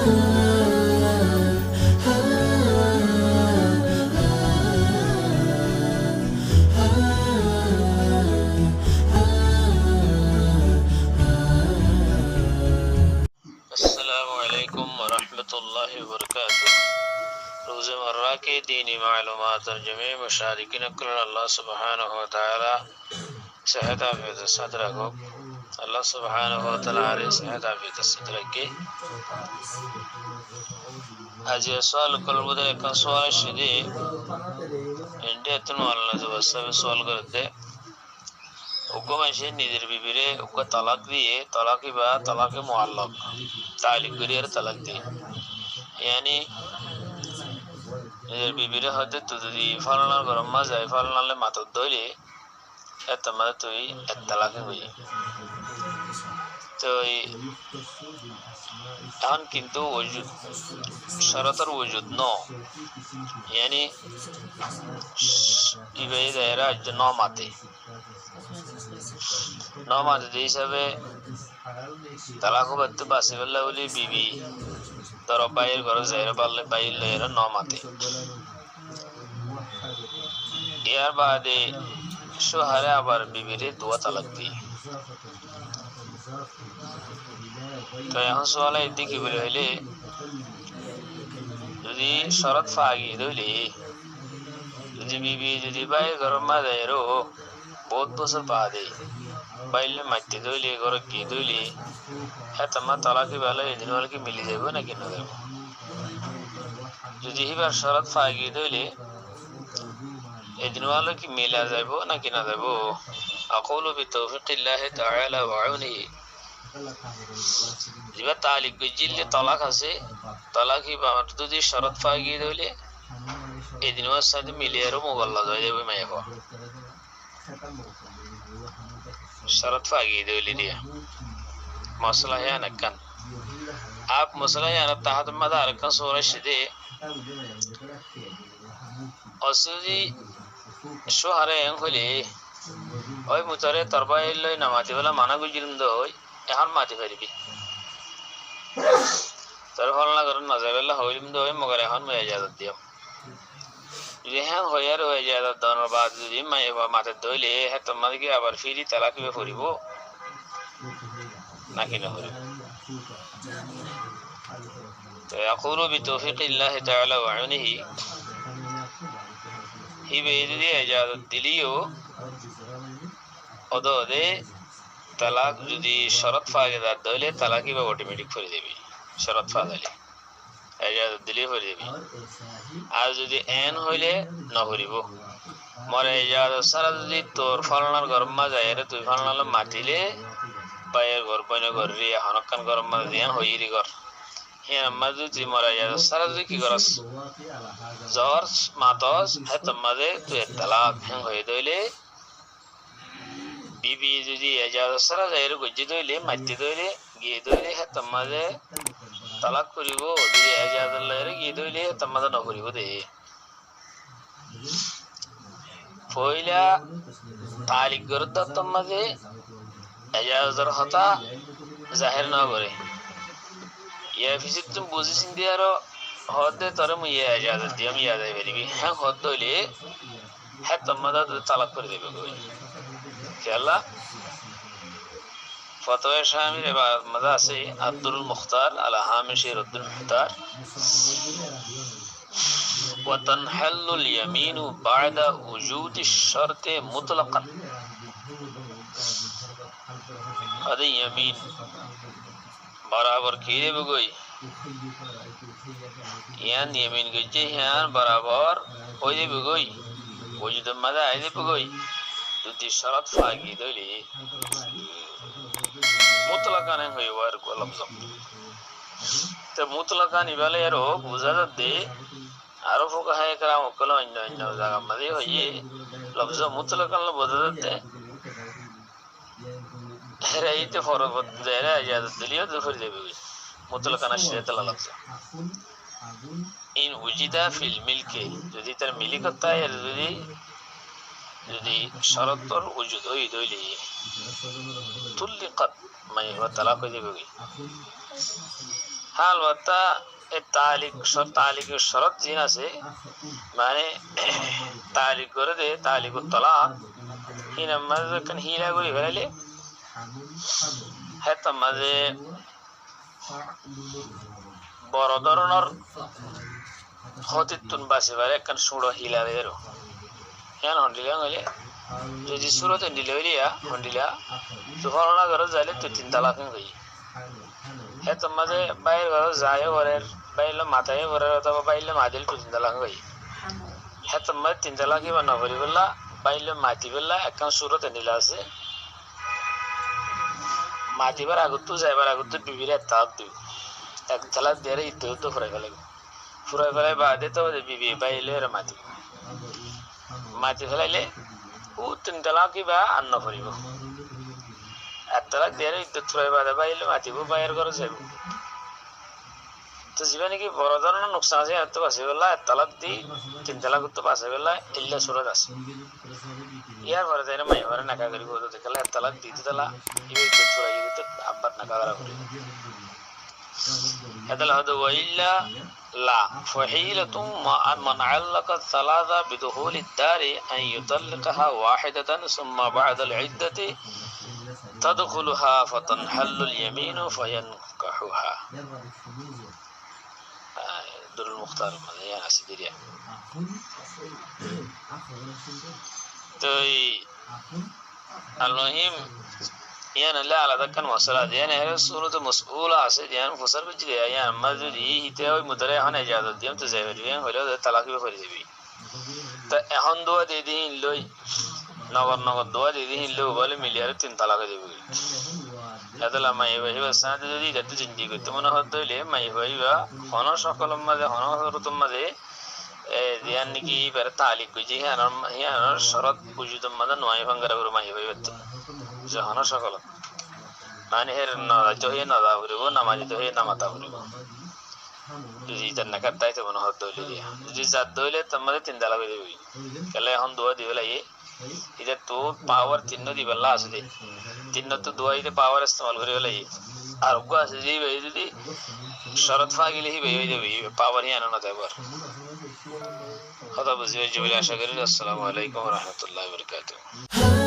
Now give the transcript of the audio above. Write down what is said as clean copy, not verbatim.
अस्सलामु अलैकुम वरहमतुल्लाहि वबरकातुह। रोज़मर्रा के दीनी मालूमात और जमे मुशारिकीन को अल्लाह सुब्हानहु व तआला सेहत आफियत साथ रखो। अल्लाह सुब्हानहु व तआला सेहत आफियत साथ रखे। आज सवाल कल बदले का सवाल शिदे इंडिया तुम वाला जो सब सवाल करते उनको मशीन निधर बिबिरे उनको तलाक दिए तलाक के बाद तलाक मुअल्लक तालिक करियर तलाक दिए यानी निधर बिबिरे होते तो दी फलना गरमा जाए फलना ले मातो दोली ऐतमाद तो ही तलाक हुई तो এখন কিন্তু ওজুদ শরতের ওজুদ ন यानी ইবাই দায়রা ন মাতে হিসাবে তালাক বাদ বাসিবাল্লাহ বলি বিবি ধর বাইয়ের ঘরে যাইরা পারলে বাইর লয়েরা ন মাতে ইয়ার বাদে সোহারে আবার বিবিরে দোয়া তালাক দিই তো এখন সওয়াল এদিকে বলে হইলে যদি শরত ফাগি দইলে যদি বিবি যদি বাইর ঘর মা যাইরো বহুত বছর বাদে বাইলে মাইতে দইলে ঘর কি দইলে হ্যাঁ তোমার তালাকি বেলা এদিন হলে কি মিলি যাবো নাকি না যাবো যদি এবার শরত ফাগি দইলে এদিন হলে কি মিলা যাবো নাকি না যাবো আকুলু বিতৌফিকিল্লাহি তাআলা ওয়া আউনিহি যেবা তালিক গজিলে তালাক আছে তালাকি বাবার যদি শরত ফাগি দইলে এদিন ওর সাথে মিলিয়ারও মোবাল্লা হয়ে যাবে মাইয়া शरत फागी दौली दिया मसला है नक्कन आप मसला है ना तहत मदार का सोरश दे असुजी शोहरे एंखले ओय मुतरे तरबाय लय नामाती वाला माना गुजिरम दो এখন মাটি ফেরবি তার ফলনা করেন নাজাবেলা হইলিম দো মগর এখন মই ইজাজত দিও রেহান হয়ার হয়ে যায় দনের বাদ যদি মাথা ধইলে হ্যাঁ তোমাদেরকে আবার ফিরি তালাক ফুরিব নাকি না ফুরিব তো আকুলু বিতৌফিকিল্লাহি তাআলা ওয়া আউনিহি হিবে যদি ইজাজত দিলিও ওদে তালাক যদি শরত ফাগিদার দইলে তালাকি বা অটোমেটিক ফুরি দেবে শরত ফাগিলে ইজাজত দিলে ফুরি দেবে আর যদি এন হইলে না ফুরিব মরে ইজাজত সারা যদি তোর ফলনার গরমা যায় রে তুই ফলনালে মাতিলে বাইয়ের ঘর পয়নে ঘরে হনকান গরমা দিয়ান হইরি ঘর হ্যাঁ মাঝে তুই মরে ইজাজত সারা যদি কি করস জ্বর মাতস হ্যাঁ তোমাদের তুই তালাক হ্যাং হয়ে দইলে বিবি যদি ইজাজত সারা যায় রে গজ্জি দইলে মাতি দইলে গিয়ে দইলে হ্যাঁ তোমাদের তালাক করিব যদি ইজাজত লয়রে গিয়ে দইলে তোমাদের না করিব দে পয়লা তালিক গরদ তোমাদের ইজাজতের হতা জাহির না করে ইয়া ফিসিত তুমি বুঝিছিন দিয়ার হদে তোরে মুই ইজাজত দিয়াম ইয়াদাই বেরিবি হ্যাঁ হদ দইলে হ্যাঁ তোমাদের তালাক করে দেবে কই খেলা فتوى شامل مداسي عبد المختار على هامش رد المختار وتنحل اليمين بعد وجود الشرط مطلقا هذا يمين برابر كيري بگوي يان يمين گجي يان برابر وجه بگوي وجود مدى ايدي بگوي যদি শরত ফাগি দইলে মুতলাকান হয়ে ওয়ার লফজ তো মুতলাকান ইবালে এরো বুঝা যাচ্ছে আরো ফুকাহা একরাম ওকল অন্য অন্য জায়গা মধ্যে হইয়ে লফজ মুতলাকান বোঝা যাচ্ছে হেরাইতে ফরক দেরা ইজাজত দিলিও দুফর দেবে মুতলাকান আসিতে লফজ ইন উজিদা ফিল মিলকে যদি তার মিলিকতা এর যদি শরতর উজুদ হই দইলে তুল্লিকাত মানে তালাক হয়ে যাবে হাল বাতা এ তালিকের শরত জিন আছে মানে তালিক করে দে তালিক তলাক হিনা মাঝে কান হিলা করে ফেলাইলে হ্যাঁ মাঝে বড় ধরনের হতিতুন বাসে পারে একখান সুড়ো হিলা বেরো হ্যাঁ হন্ডিলা হইলে যদি সুরতে নিলে হইলিয়া হন্ডিলা তো হরনা ঘরে যাইলে তুই 3 তালাক হই হ্যাঁ মাঝে বাইরের ঘরে যায় ঘরের বাইরে মাথায় ঘরের অথবা বাইরে মাদিল 3 তালাক হই হ্যাঁ মাঝে 3 তালাক বা নভরি বললা বাইরে মাতি বললা একখান সুরতে নিলা আছে মাতিবার আগত যাইবার আগত বিবির তালাক দিও এক তালাক দিয়ে ইদ্যুত ফুরাই ফেলাই বাদে তো বিবি বাইলে মাতি ফেলাইলে ও 3 তালাক বা আন্ন ফুরিব এক তালাক দিয়ে ইদ্যুত ফুরাই বাদে বাইলে মাতিব বাইরের ঘরে যাইব তো জীবনে কি বড় ধরনের নোকসান আছে এত বাঁচে বেলা এক তালাক দি 3 তালাক তো বাঁচে বেলা ইল্লা সুরত আছে ইয়ার পরে যাই না মাই ঘরে নাকা করি বলতে দেখলে এক তালাক দিতে তালা ইদ্যুত ফুরাই দিতে আব্বার নাকা করা করি هذا الهدى وإلا لا فحيلة من علق الثلاثة بدخول الدار أن يطلقها واحدة ثم بعد العدة تدخلها فتنحل اليمين فينكحها دور المختار يا ناس دريا المهم يعني لا على ذاك المسألة يعني هي سورة مسؤولة عسى يعني فسر بجري يعني ما ذي هي مدري هنا إجازة ديم تزايدين ولا تلاقي بفريدي تأهون دوا ديدين لوي نور دوا ديدين لو بالي مليار 3 تلاقي ديبي هذا لما يبغى بس هذا دي جت جندي قلت من هذا اللي ما يبغى هنا شكل ما ده هنا صورة ما ده يعني كي برتالي كذي هي أنا شرط وجود ما ده نوعي فنقر برما يبغى بت جهانا شكل يعني هر ناجو هي نادا بريبو نمازي تو هي نماتا بريبو যদি জান্না করতাই তো মনে হতো দইলে যদি জাত দইলে তোমাদের 3 তালাক হয়ে যাবে কলে এখন দোয়া দিবে লাগে এটা তো পাওয়ার 3 দিবেলা আছে দে 3 তো দোয়াইতে পাওয়ার ইস্তেমাল করে লাগে আর গো আছে যদি শরত ফাগিলে হি হয়ে যাবে পাওয়ার হি আনা না দেবার কথা বুঝিয়ে জুবিলা আশা করি আসসালামু আলাইকুম ওয়া রাহমাতুল্লাহি ওয়া বারাকাতুহু